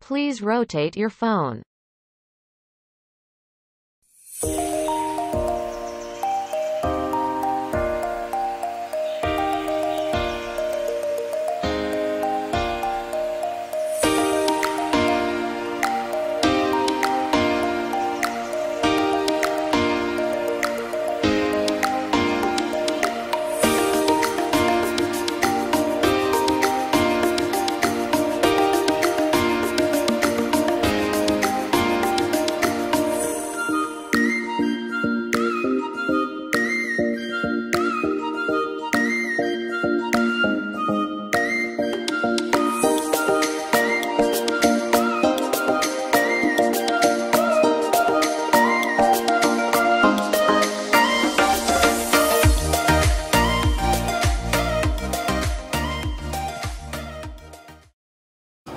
Please rotate your phone.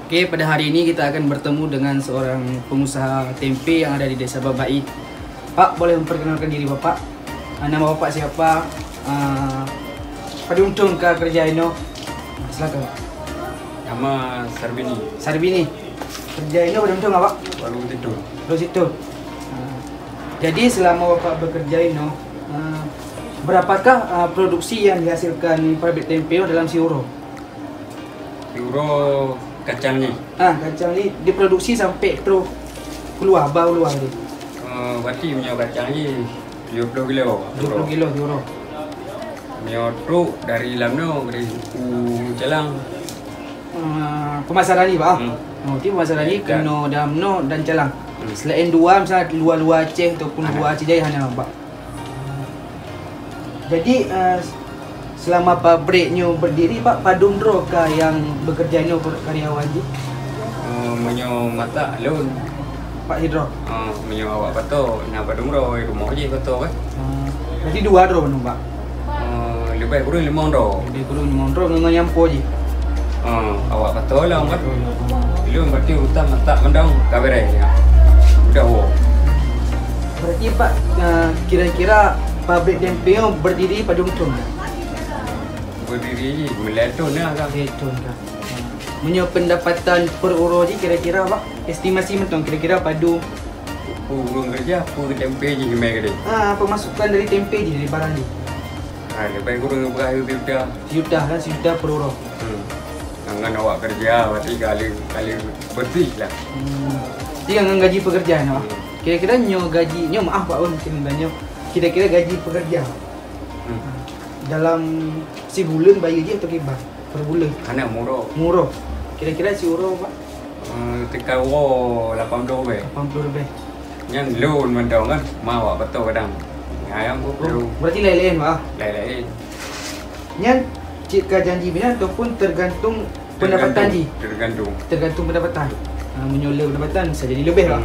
Oke, pada hari ini kita akan bertemu dengan seorang pengusaha tempe yang ada di Desa Babai. Pak, boleh memperkenalkan diri Bapak? Nama Bapak siapa? Pada untung ke kerja ini? Silakan. Nama Sarbini. Sarbini. Kerja ini pada untung apa? Baru tidur. Terus itu. Jadi selama Bapak bekerja ini, berapakah produksi yang dihasilkan pabrik tempe dalam Siuro? Euro kacang ni. Kacang ni diproduksi sampai terus keluar, baru keluar dia. Berarti punya kacang ni 20 kilo. 20 kilo Siuro. Punya truk dari Lamno dari Calang. Pemasaran ni Pak. Nanti pemasaran ni Dan kena Damno dan Calang. Selain dua, misalnya luar-luar Aceh ataupun luar Aceh Jaya hanya Pak. Jadi selama pabriknya berdiri Pak, padum kah yang bekerja ni karyawan je? Menyo mata lun. Pak Hidro. Menyo awak pato nak padung ro rumah je pato kan. Jadi dua dro padum Pak. Lebih kurang 5 ro. Lebih kurang 5 dro dengan nyampo je. Awak pato lah kan. Lun berarti utam mata mendang kabere ya. Udah wo. Berarti Pak, kira-kira pabrik tempe berdiri pada untung tak? Berdiri meleton lah kan. Betul kan. Punya pendapatan per euro je kira-kira Pak, estimasi mentong kira-kira padu Urung kerja, aku tempe je gimana kali. pemasukan dari tempe je, dari barang je. Lebih kurang berapa juta. Sejuta kan, sejuta per euro. Angan awak kerja, berarti kali bersih lah. Jadi dengan gaji pekerjaan Pak. Kira-kira nyo gaji, nyo maaf Pak mungkin banyak. Kira-kira gaji pekerja dalam sebulan bayar je atau kibar per bulan? Anak murah. Murah. Kira-kira si euro Pak? Tekan wo 80 lebih. 80 lebih. Yang loan mendong kan, mau awak betul kadang. Ayam perlu Berarti lain-lain Pak. lain-lain. Yang jika janji bina ataupun tergantung pendapatan je? Tergantung. Tergantung pendapatan. Menyola pendapatan bisa jadi lebih Pak.